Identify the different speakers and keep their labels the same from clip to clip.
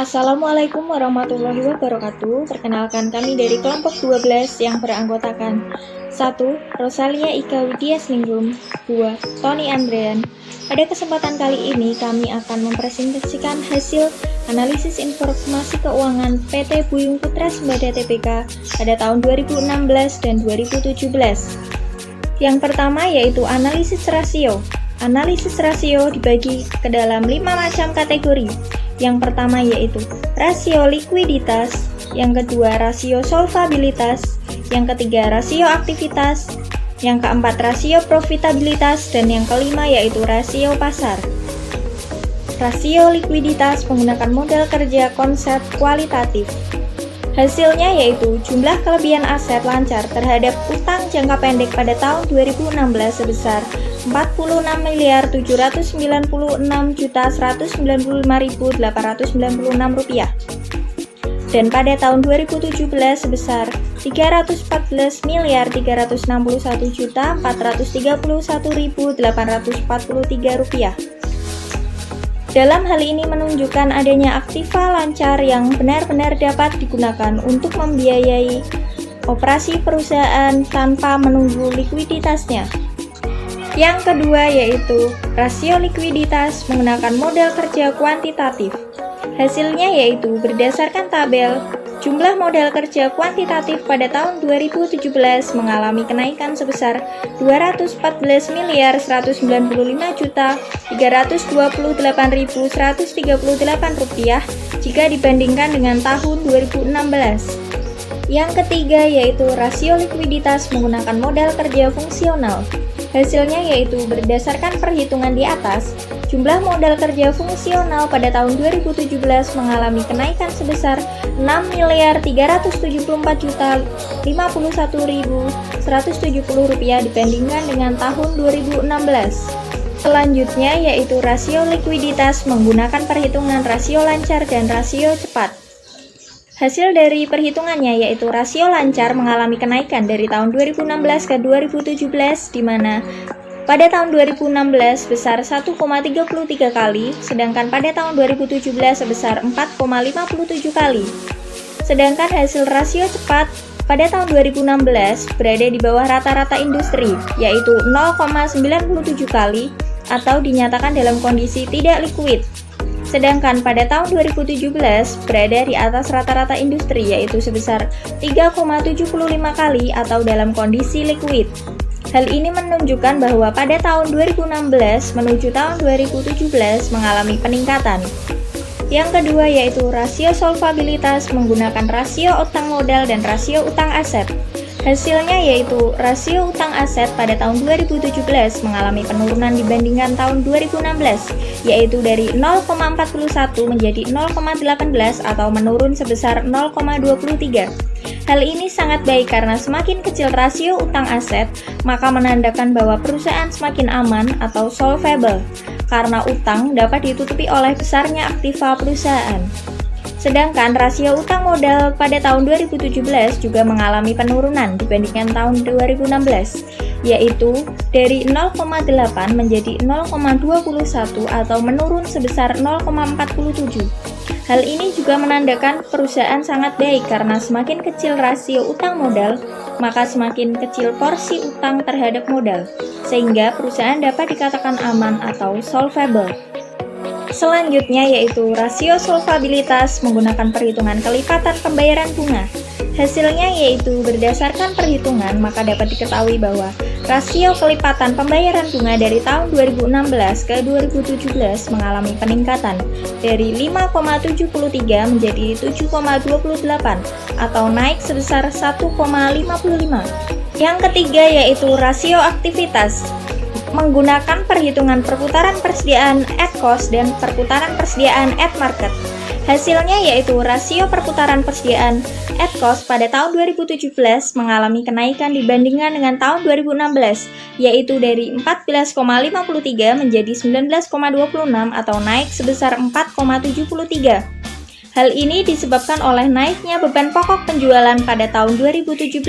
Speaker 1: Assalamualaikum warahmatullahi wabarakatuh. Perkenalkan kami dari kelompok 12 yang beranggotakan 1. Rosalia Ika Widiasningrum. 2. Tony Andrean. Pada kesempatan kali ini kami akan mempresentasikan hasil analisis informasi keuangan PT Buyung Putra Sembada Tbk pada tahun 2016 dan 2017. Yang pertama yaitu analisis rasio. Analisis rasio dibagi ke dalam 5 macam kategori. Yang pertama yaitu rasio likuiditas, yang kedua rasio solvabilitas, yang ketiga rasio aktivitas, yang keempat rasio profitabilitas, dan yang kelima yaitu rasio pasar. Rasio likuiditas menggunakan model kerja konsep kualitatif. Hasilnya yaitu jumlah kelebihan aset lancar terhadap utang jangka pendek pada tahun 2016 sebesar Rp46.796.195.896 dan pada tahun 2017 sebesar Rp314.361.431.843. Dalam hal ini menunjukkan adanya aktiva lancar yang benar-benar dapat digunakan untuk membiayai operasi perusahaan tanpa menunggu likuiditasnya. Yang kedua yaitu rasio likuiditas menggunakan model kerja kuantitatif. Hasilnya yaitu berdasarkan tabel, jumlah modal kerja kuantitatif pada tahun 2017 mengalami kenaikan sebesar Rp214.328.138 jika dibandingkan dengan tahun 2016. Yang ketiga yaitu rasio likuiditas menggunakan modal kerja fungsional. Hasilnya yaitu berdasarkan perhitungan di atas, jumlah modal kerja fungsional pada tahun 2017 mengalami kenaikan sebesar Rp6.374.051.170 dibandingkan dengan tahun 2016. Selanjutnya yaitu rasio likuiditas menggunakan perhitungan rasio lancar dan rasio cepat. Hasil dari perhitungannya yaitu rasio lancar mengalami kenaikan dari tahun 2016 ke 2017 di mana pada tahun 2016 sebesar 1,33 kali, sedangkan pada tahun 2017 sebesar 4,57 kali. Sedangkan hasil rasio cepat pada tahun 2016 berada di bawah rata-rata industri, yaitu 0,97 kali atau dinyatakan dalam kondisi tidak likuid. Sedangkan pada tahun 2017 berada di atas rata-rata industri yaitu sebesar 3,75 kali atau dalam kondisi likuid. Hal ini menunjukkan bahwa pada tahun 2016 menuju tahun 2017 mengalami peningkatan. Yang kedua yaitu rasio solvabilitas menggunakan rasio utang modal dan rasio utang aset. Hasilnya yaitu rasio utang aset pada tahun 2017 mengalami penurunan dibandingkan tahun 2016, yaitu dari 0,41 menjadi 0,18 atau menurun sebesar 0,23. Hal ini sangat baik karena semakin kecil rasio utang aset, maka menandakan bahwa perusahaan semakin aman atau solvable, karena utang dapat ditutupi oleh besarnya aktiva perusahaan. Sedangkan rasio utang modal pada tahun 2017 juga mengalami penurunan dibandingkan tahun 2016, yaitu dari 0,8 menjadi 0,21 atau menurun sebesar 0,47. Hal ini juga menandakan perusahaan sangat baik karena semakin kecil rasio utang modal, maka semakin kecil porsi utang terhadap modal, sehingga perusahaan dapat dikatakan aman atau solvable. Selanjutnya yaitu rasio solvabilitas menggunakan perhitungan kelipatan pembayaran bunga. Hasilnya yaitu berdasarkan perhitungan maka dapat diketahui bahwa rasio kelipatan pembayaran bunga dari tahun 2016 ke 2017 mengalami peningkatan dari 5,73 menjadi 7,28 atau naik sebesar 1,55. Yang ketiga yaitu rasio aktivitas menggunakan perhitungan perputaran persediaan at cost dan perputaran persediaan at market. Hasilnya yaitu rasio perputaran persediaan at cost pada tahun 2017 mengalami kenaikan dibandingkan dengan tahun 2016, yaitu dari 14,53 menjadi 19,26 atau naik sebesar 4,73. Hal ini disebabkan oleh naiknya beban pokok penjualan pada tahun 2017.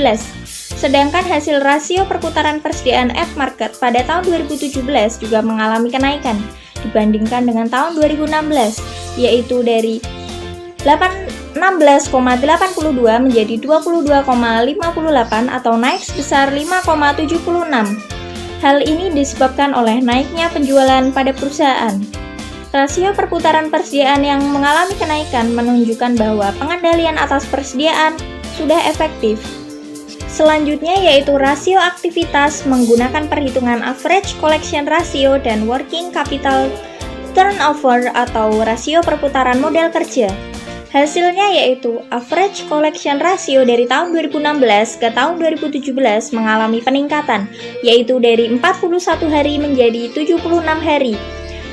Speaker 1: Sedangkan hasil rasio perputaran persediaan at market pada tahun 2017 juga mengalami kenaikan dibandingkan dengan tahun 2016, yaitu dari 16,82 menjadi 22,58 atau naik sebesar 5,76. Hal ini disebabkan oleh naiknya penjualan pada perusahaan. Rasio perputaran persediaan yang mengalami kenaikan menunjukkan bahwa pengendalian atas persediaan sudah efektif. Selanjutnya yaitu rasio aktivitas menggunakan perhitungan average collection ratio dan working capital turnover atau rasio perputaran modal kerja. Hasilnya yaitu average collection ratio dari tahun 2016 ke tahun 2017 mengalami peningkatan, yaitu dari 41 hari menjadi 76 hari.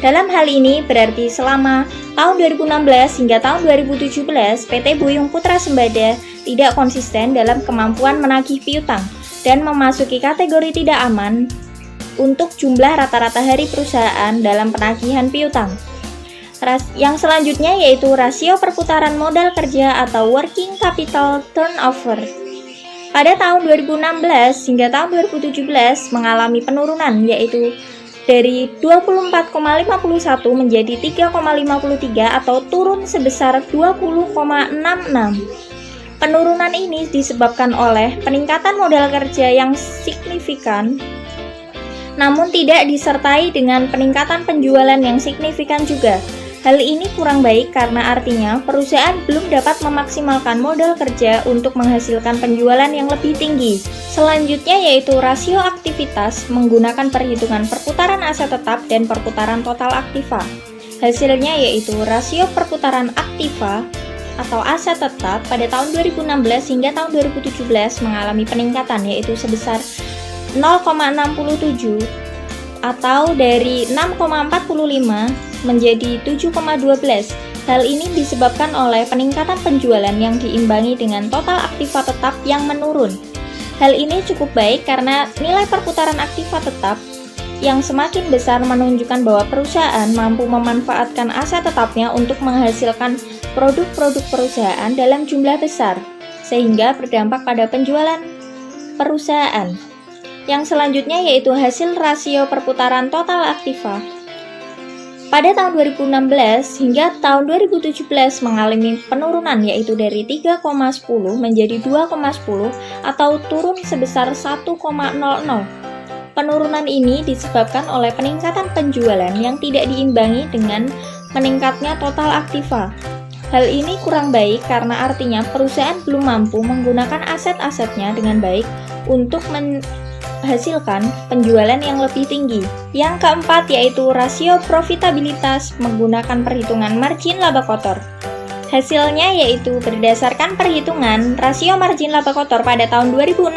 Speaker 1: Dalam hal ini berarti selama tahun 2016 hingga tahun 2017, PT Buyung Putra Sembada tidak konsisten dalam kemampuan menagih piutang dan memasuki kategori tidak aman untuk jumlah rata-rata hari perusahaan dalam penagihan piutang. Yang selanjutnya yaitu rasio perputaran modal kerja atau working capital turnover. Pada tahun 2016 hingga tahun 2017 mengalami penurunan, yaitu dari 24,51 menjadi 3,53 atau turun sebesar 20,66. Penurunan ini disebabkan oleh peningkatan modal kerja yang signifikan, namun tidak disertai dengan peningkatan penjualan yang signifikan juga. Hal ini kurang baik karena artinya perusahaan belum dapat memaksimalkan modal kerja untuk menghasilkan penjualan yang lebih tinggi. Selanjutnya yaitu rasio aktivitas menggunakan perhitungan perputaran aset tetap dan perputaran total aktiva. Hasilnya yaitu rasio perputaran aktiva atau aset tetap pada tahun 2016 hingga tahun 2017 mengalami peningkatan, yaitu sebesar 0,67 atau dari 6,45 menjadi 7,12. Hal ini disebabkan oleh peningkatan penjualan yang diimbangi dengan total aktiva tetap yang menurun. Hal ini cukup baik karena nilai perputaran aktiva tetap yang semakin besar menunjukkan bahwa perusahaan mampu memanfaatkan aset tetapnya untuk menghasilkan produk-produk perusahaan dalam jumlah besar, sehingga berdampak pada penjualan perusahaan. Yang selanjutnya yaitu hasil rasio perputaran total aktiva. Pada tahun 2016 hingga tahun 2017 mengalami penurunan, yaitu dari 3,10 menjadi 2,10 atau turun sebesar 1,00. Penurunan ini disebabkan oleh peningkatan penjualan yang tidak diimbangi dengan meningkatnya total aktiva. Hal ini kurang baik karena artinya perusahaan belum mampu menggunakan aset-asetnya dengan baik untuk menghasilkan penjualan yang lebih tinggi. Yang keempat yaitu rasio profitabilitas menggunakan perhitungan margin laba kotor. Hasilnya yaitu berdasarkan perhitungan rasio margin laba kotor pada tahun 2016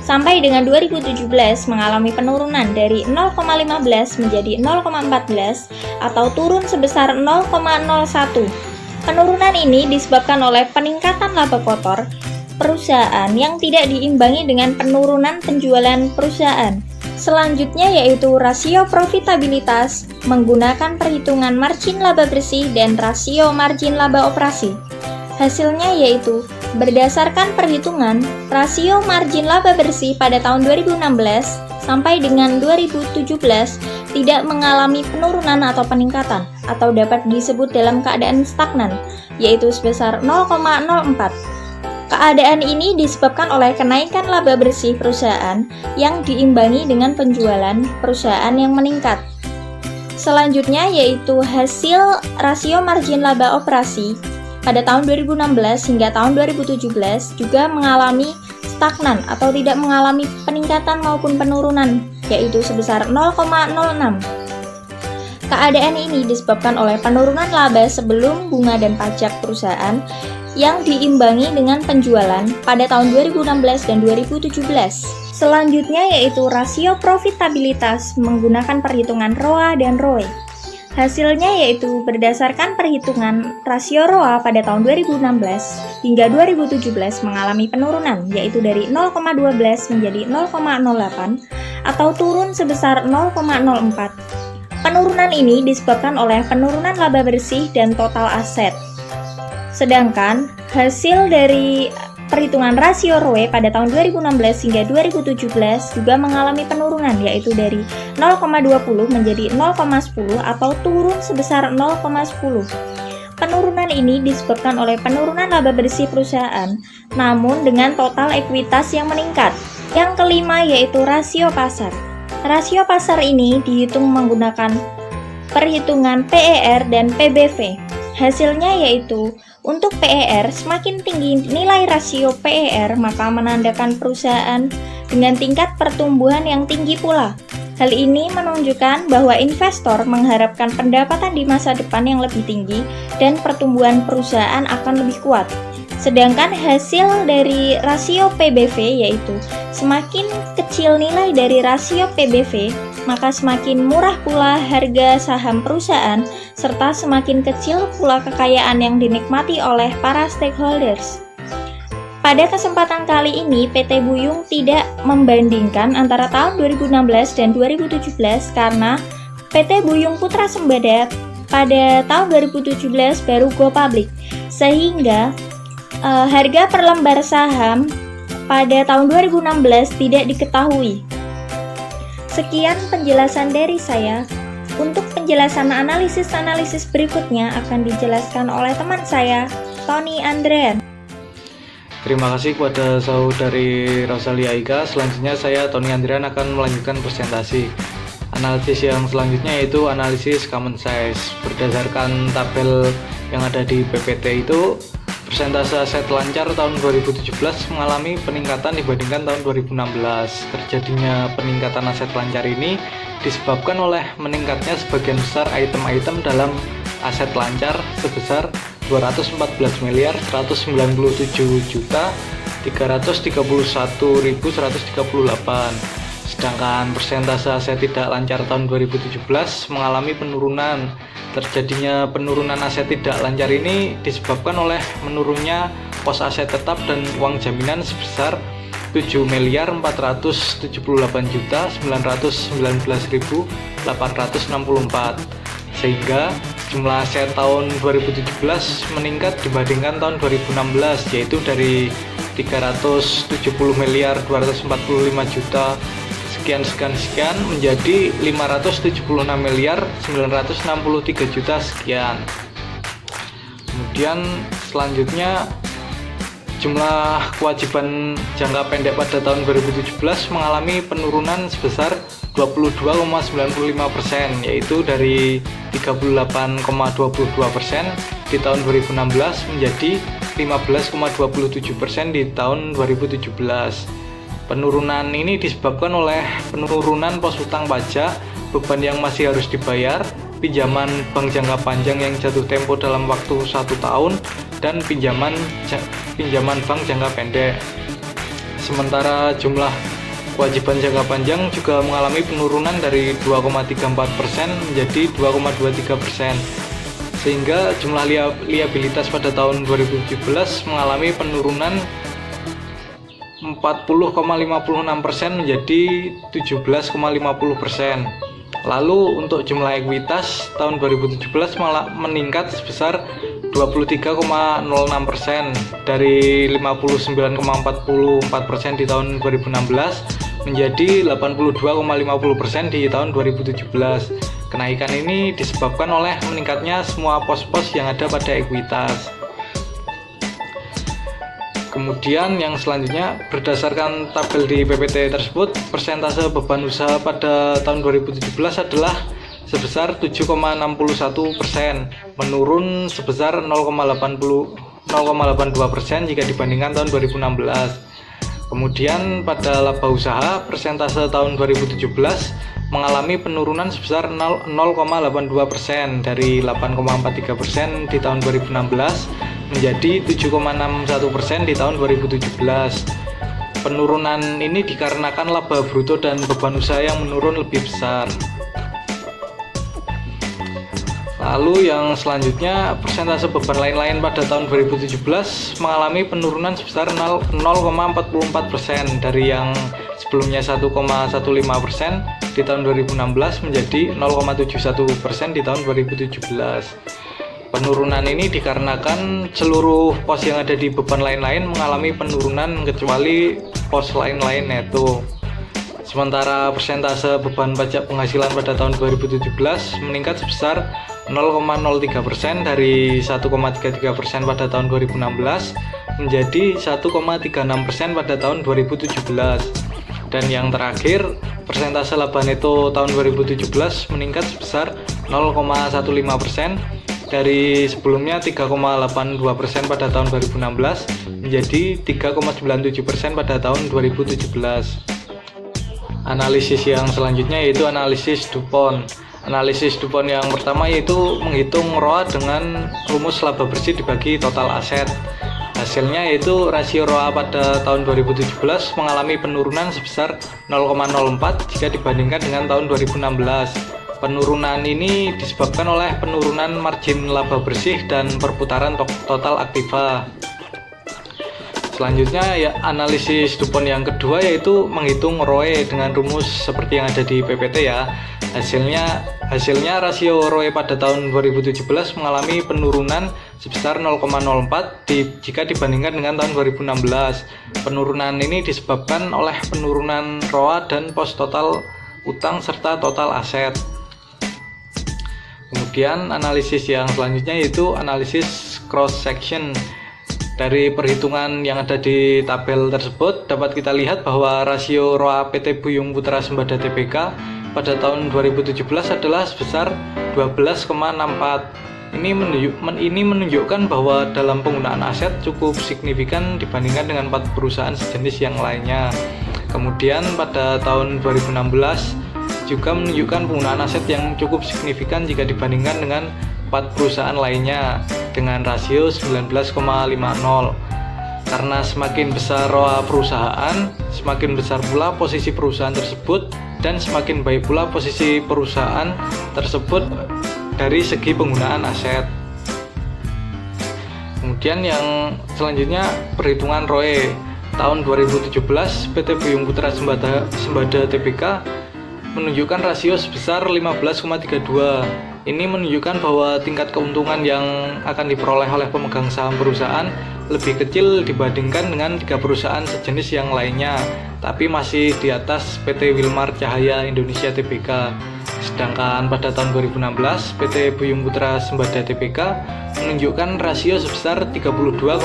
Speaker 1: sampai dengan 2017 mengalami penurunan dari 0,15 menjadi 0,14 atau turun sebesar 0,01. Penurunan ini disebabkan oleh peningkatan laba kotor perusahaan yang tidak diimbangi dengan penurunan penjualan perusahaan. Selanjutnya yaitu rasio profitabilitas menggunakan perhitungan margin laba bersih dan rasio margin laba operasi. Hasilnya yaitu berdasarkan perhitungan rasio margin laba bersih pada tahun 2016 sampai dengan 2017 tidak mengalami penurunan atau peningkatan atau dapat disebut dalam keadaan stagnan, yaitu sebesar 0,04. Keadaan ini disebabkan oleh kenaikan laba bersih perusahaan yang diimbangi dengan penjualan perusahaan yang meningkat. Selanjutnya yaitu hasil rasio margin laba operasi pada tahun 2016 hingga tahun 2017 juga mengalami stagnan atau tidak mengalami peningkatan maupun penurunan, yaitu sebesar 0,06. Keadaan ini disebabkan oleh penurunan laba sebelum bunga dan pajak perusahaan yang diimbangi dengan penjualan pada tahun 2016 dan 2017. Selanjutnya yaitu rasio profitabilitas menggunakan perhitungan ROA dan ROE. Hasilnya yaitu berdasarkan perhitungan rasio ROA pada tahun 2016 hingga 2017 mengalami penurunan, yaitu dari 0,12 menjadi 0,08 atau turun sebesar 0,04. Penurunan ini disebabkan oleh penurunan laba bersih dan total aset. Sedangkan hasil dari perhitungan rasio ROE pada tahun 2016 hingga 2017 juga mengalami penurunan, yaitu dari 0,20 menjadi 0,10 atau turun sebesar 0,10. penurunan ini disebabkan oleh penurunan laba bersih perusahaan, namun dengan total ekuitas yang meningkat. Yang kelima yaitu rasio pasar. Rasio pasar ini dihitung menggunakan perhitungan PER dan PBV. Hasilnya yaitu untuk PER, semakin tinggi nilai rasio PER maka menandakan perusahaan dengan tingkat pertumbuhan yang tinggi pula. Hal ini menunjukkan bahwa investor mengharapkan pendapatan di masa depan yang lebih tinggi dan pertumbuhan perusahaan akan lebih kuat. Sedangkan hasil dari rasio PBV yaitu semakin kecil nilai dari rasio PBV, maka semakin murah pula harga saham perusahaan serta semakin kecil pula kekayaan yang dinikmati oleh para stakeholders. Pada kesempatan kali ini, PT Buyung tidak membandingkan antara tahun 2016 dan 2017 karena PT Buyung Putra Sembada pada tahun 2017 baru go public, sehingga harga per lembar saham pada tahun 2016 tidak diketahui. Sekian penjelasan dari saya. Untuk penjelasan analisis berikutnya akan dijelaskan oleh teman saya, Tony Andrean.
Speaker 2: Terima kasih kepada saudari Rosalia Ika. Selanjutnya saya, Tony Andrean, akan melanjutkan presentasi. Analisis yang selanjutnya yaitu analisis common size. Berdasarkan tabel yang ada di PPT itu, persentase aset lancar tahun 2017 mengalami peningkatan dibandingkan tahun 2016. Terjadinya peningkatan aset lancar ini disebabkan oleh meningkatnya sebagian besar item-item dalam aset lancar sebesar 214.197.331.138. Sedangkan persentase aset tidak lancar tahun 2017 mengalami penurunan. Terjadinya penurunan aset tidak lancar ini disebabkan oleh menurunnya pos aset tetap dan uang jaminan sebesar 7.478.919.864, sehingga jumlah aset tahun 2017 meningkat dibandingkan tahun 2016, yaitu dari 370.245.000.000 sekian menjadi 576.963.000.000 sekian. Kemudian selanjutnya jumlah kewajiban jangka pendek pada tahun 2017 mengalami penurunan sebesar 22,95%, yaitu dari 38,22% di tahun 2016 menjadi 15,27% di tahun 2017. Penurunan ini disebabkan oleh penurunan pos utang pajak, beban yang masih harus dibayar, pinjaman bank jangka panjang yang jatuh tempo dalam waktu 1 tahun, dan pinjaman bank jangka pendek. Sementara jumlah kewajiban jangka panjang juga mengalami penurunan dari 2,34% menjadi 2,23%, sehingga jumlah liabilitas pada tahun 2017 mengalami penurunan 40,56% menjadi 17,50%. Lalu untuk jumlah ekuitas tahun 2017 malah meningkat sebesar 23,06% dari 59,44% di tahun 2016 menjadi 82,50% di tahun 2017. Kenaikan ini disebabkan oleh meningkatnya semua pos-pos yang ada pada ekuitas. Kemudian yang selanjutnya, berdasarkan tabel di PPT tersebut, persentase beban usaha pada tahun 2017 adalah sebesar 7,61%, menurun sebesar 0,82% jika dibandingkan tahun 2016. Kemudian pada laba usaha, persentase tahun 2017 mengalami penurunan sebesar 0,82% dari 8,43% di tahun 2016 menjadi 7,61% di tahun 2017. Penurunan ini dikarenakan laba bruto dan beban usaha yang menurun lebih besar. Lalu yang selanjutnya, persentase beban lain-lain pada tahun 2017 mengalami penurunan sebesar 0,44% dari yang sebelumnya 1,15% di tahun 2016 menjadi 0,71% di tahun 2017. Penurunan ini dikarenakan seluruh pos yang ada di beban lain-lain mengalami penurunan kecuali pos lain-lain neto. Sementara persentase beban pajak penghasilan pada tahun 2017 meningkat sebesar 0,03% dari 1,33% pada tahun 2016 menjadi 1,36% pada tahun 2017. Dan yang terakhir, persentase laba neto tahun 2017 meningkat sebesar 0,15% dari sebelumnya 3,82% pada tahun 2016 menjadi 3,97% pada tahun 2017. Analisis yang selanjutnya yaitu analisis DuPont. Analisis DuPont yang pertama yaitu menghitung ROA dengan rumus laba bersih dibagi total aset. Hasilnya yaitu rasio ROA pada tahun 2017 mengalami penurunan sebesar 0,04 jika dibandingkan dengan tahun 2016. Penurunan ini disebabkan oleh penurunan margin laba bersih dan perputaran total aktiva. Selanjutnya ya analisis DuPont yang kedua yaitu menghitung ROE dengan rumus seperti yang ada di PPT ya. Hasilnya rasio ROE pada tahun 2017 mengalami penurunan sebesar 0,04 jika dibandingkan dengan tahun 2016. Penurunan ini disebabkan oleh penurunan ROA dan pos total utang serta total aset. Kemudian analisis yang selanjutnya yaitu analisis cross section. Dari perhitungan yang ada di tabel tersebut dapat kita lihat bahwa rasio ROA PT Buyung Putra Sembada Tbk pada tahun 2017 adalah sebesar 12,64. Ini menunjukkan bahwa dalam penggunaan aset cukup signifikan dibandingkan dengan 4 perusahaan sejenis yang lainnya. Kemudian pada tahun 2016 juga menunjukkan penggunaan aset yang cukup signifikan jika dibandingkan dengan 4 perusahaan lainnya dengan rasio 19,50. Karena semakin besar ROA perusahaan, semakin besar pula posisi perusahaan tersebut dan semakin baik pula posisi perusahaan tersebut dari segi penggunaan aset. Kemudian yang selanjutnya perhitungan ROE. Tahun 2017 PT Buyung Putra Sembada Tbk menunjukkan rasio sebesar 15,32. Ini menunjukkan bahwa tingkat keuntungan yang akan diperoleh oleh pemegang saham perusahaan lebih kecil dibandingkan dengan 3 perusahaan sejenis yang lainnya, tapi masih di atas PT Wilmar Cahaya Indonesia Tbk. Sedangkan pada tahun 2016, PT Buyung Putra Sembada Tbk menunjukkan rasio sebesar 32,80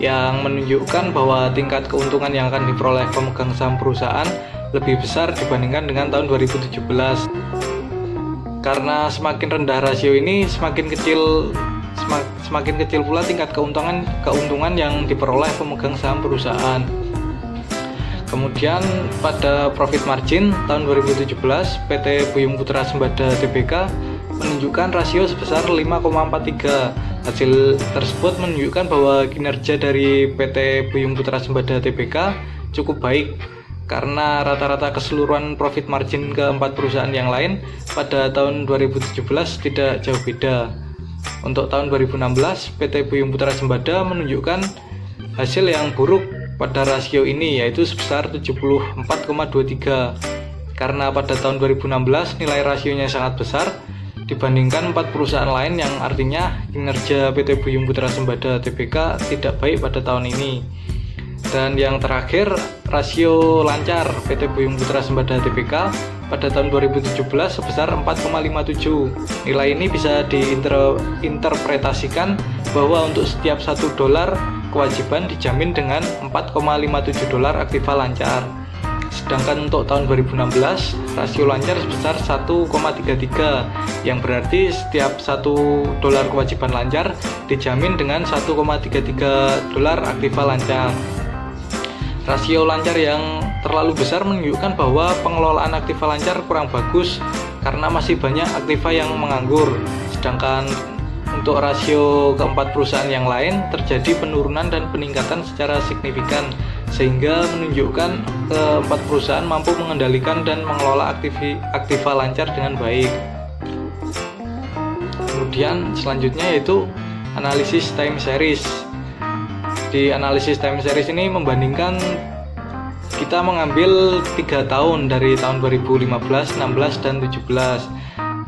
Speaker 2: yang menunjukkan bahwa tingkat keuntungan yang akan diperoleh pemegang saham perusahaan lebih besar dibandingkan dengan tahun 2017. Karena semakin rendah rasio ini, semakin kecil pula tingkat keuntungan yang diperoleh pemegang saham perusahaan. Kemudian pada profit margin tahun 2017, PT Buyung Putra Sembada Tbk menunjukkan rasio sebesar 5,43. Hasil tersebut menunjukkan bahwa kinerja dari PT Buyung Putra Sembada Tbk cukup baik karena rata-rata keseluruhan profit margin ke-4 perusahaan yang lain pada tahun 2017 tidak jauh beda. Untuk tahun 2016, PT Buyung Putra Sembada menunjukkan hasil yang buruk pada rasio ini yaitu sebesar 74,23. Karena pada tahun 2016 nilai rasionya sangat besar dibandingkan 4 perusahaan lain, yang artinya kinerja PT Buyung Putra Sembada Tbk tidak baik pada tahun ini. Dan yang terakhir, rasio lancar PT Buyung Putra Sembada Tbk pada tahun 2017 sebesar 4,57. Nilai ini bisa diinterpretasikan bahwa untuk setiap $1 kewajiban dijamin dengan $4,57 aktiva lancar. Sedangkan untuk tahun 2016, rasio lancar sebesar 1,33, yang berarti setiap $1 kewajiban lancar dijamin dengan $1,33 aktiva lancar. Rasio lancar yang terlalu besar menunjukkan bahwa pengelolaan aktiva lancar kurang bagus karena masih banyak aktiva yang menganggur. Sedangkan untuk rasio ke-4 perusahaan yang lain terjadi penurunan dan peningkatan secara signifikan, sehingga menunjukkan ke-4 perusahaan mampu mengendalikan dan mengelola aktiva lancar dengan baik. Kemudian selanjutnya yaitu analisis time series. Di analisis time series ini membandingkan, kita mengambil 3 tahun dari tahun 2015, 16, dan 17.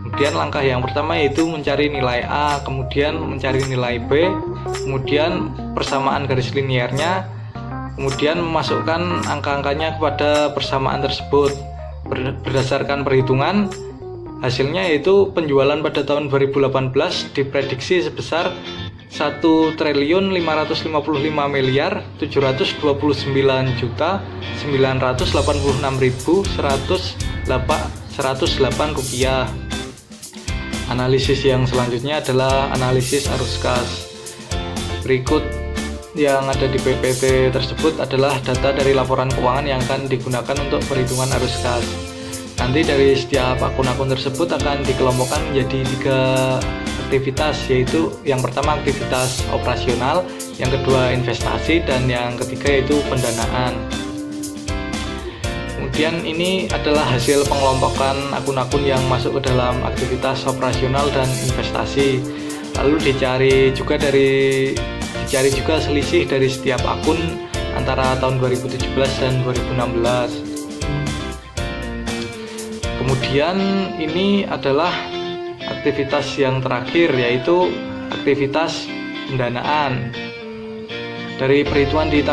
Speaker 2: Kemudian langkah yang pertama yaitu mencari nilai A, kemudian mencari nilai B, kemudian persamaan garis linearnya, kemudian memasukkan angka-angkanya kepada persamaan tersebut. Berdasarkan perhitungan, Hasilnya yaitu penjualan pada tahun 2018 diprediksi sebesar 1.559.986.108 rupiah. Analisis yang selanjutnya adalah analisis arus kas. Berikut yang ada di PPT tersebut adalah data dari laporan keuangan yang akan digunakan untuk perhitungan arus kas. Nanti dari setiap akun-akun tersebut akan dikelompokkan menjadi 3 aktivitas, yaitu yang pertama aktivitas operasional, yang kedua investasi, dan yang ketiga yaitu pendanaan. Kemudian ini adalah hasil pengelompokan akun-akun yang masuk ke dalam aktivitas operasional dan investasi. Lalu dicari juga selisih dari setiap akun antara tahun 2017 dan 2016. Kemudian ini adalah aktivitas yang terakhir, yaitu aktivitas pendanaan. Dari perhitungan di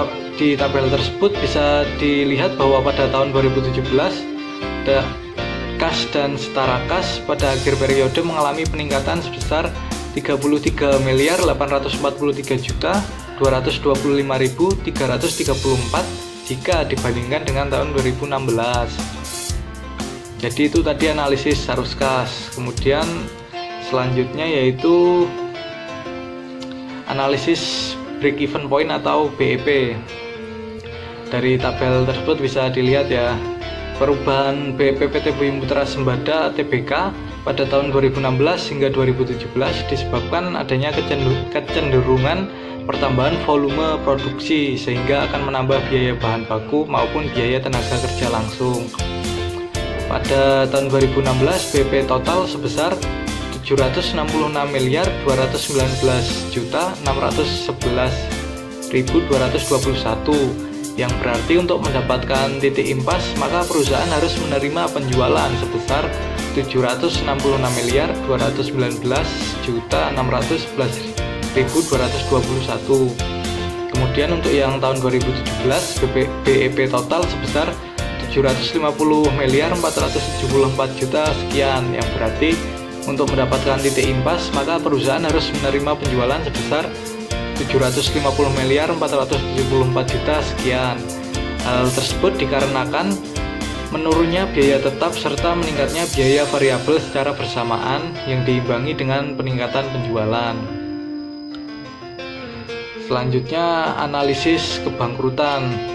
Speaker 2: tabel tersebut bisa dilihat bahwa pada tahun 2017 kas dan setara kas pada akhir periode mengalami peningkatan sebesar 33.843.225.334 jika dibandingkan dengan tahun 2016. Jadi itu tadi analisis arus kas. Kemudian selanjutnya yaitu analisis break even point atau BEP. Dari tabel tersebut bisa dilihat ya, perubahan BEP PT Buyung Putra Sembada Tbk pada tahun 2016 hingga 2017 disebabkan adanya kecenderungan pertambahan volume produksi, sehingga akan menambah biaya bahan baku maupun biaya tenaga kerja langsung. Pada tahun 2016 BEP total sebesar 766.611.211.221, yang berarti untuk mendapatkan titik impas maka perusahaan harus menerima penjualan sebesar 766.219.611.221. Kemudian untuk yang tahun 2017 BEP total sebesar 750.474.000.000 sekian, yang berarti untuk mendapatkan titik impas maka perusahaan harus menerima penjualan sebesar 750.474.000.000 sekian. Hal tersebut dikarenakan menurunnya biaya tetap serta meningkatnya biaya variabel secara bersamaan yang diimbangi dengan peningkatan penjualan. Selanjutnya analisis kebangkrutan.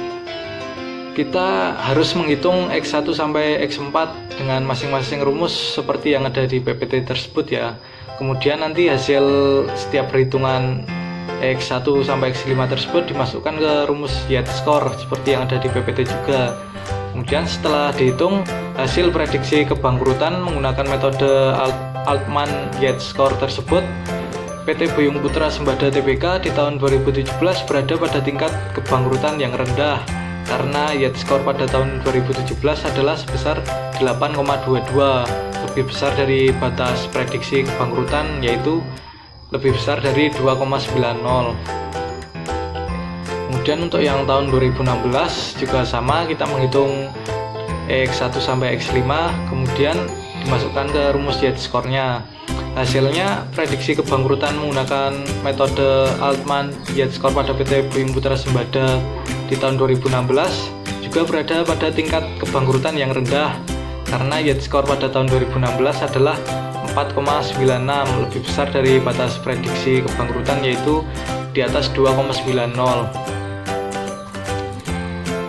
Speaker 2: Kita harus menghitung X1 sampai X4 dengan masing-masing rumus seperti yang ada di PPT tersebut ya. Kemudian nanti hasil setiap perhitungan X1 sampai X5 tersebut dimasukkan ke rumus Y-score seperti yang ada di PPT juga. Kemudian setelah dihitung hasil prediksi kebangkrutan menggunakan metode Altman Y-score tersebut, PT Buyung Putra Sembada Tbk di tahun 2017 berada pada tingkat kebangkrutan yang rendah, karena Y-score pada tahun 2017 adalah sebesar 8,22, lebih besar dari batas prediksi kebangkrutan, yaitu lebih besar dari 2,90. Kemudian untuk yang tahun 2016 juga sama, kita menghitung X1 sampai X5, kemudian dimasukkan ke rumus Y-score-nya. Hasilnya prediksi kebangkrutan menggunakan metode Altman Y-score pada PT Buyung Putra Sembada di tahun 2016 juga berada pada tingkat kebangkrutan yang rendah, karena Y-score pada tahun 2016 adalah 4,96, lebih besar dari batas prediksi kebangkrutan yaitu di atas 2,90.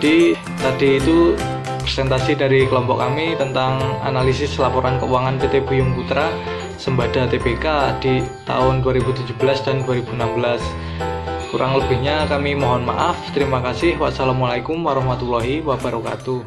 Speaker 2: Tadi itu presentasi dari kelompok kami tentang analisis laporan keuangan PT Buyung Putra Sembada Tbk di tahun 2017 dan 2016. Kurang lebihnya kami mohon maaf. Terima kasih. Wassalamualaikum warahmatullahi wabarakatuh.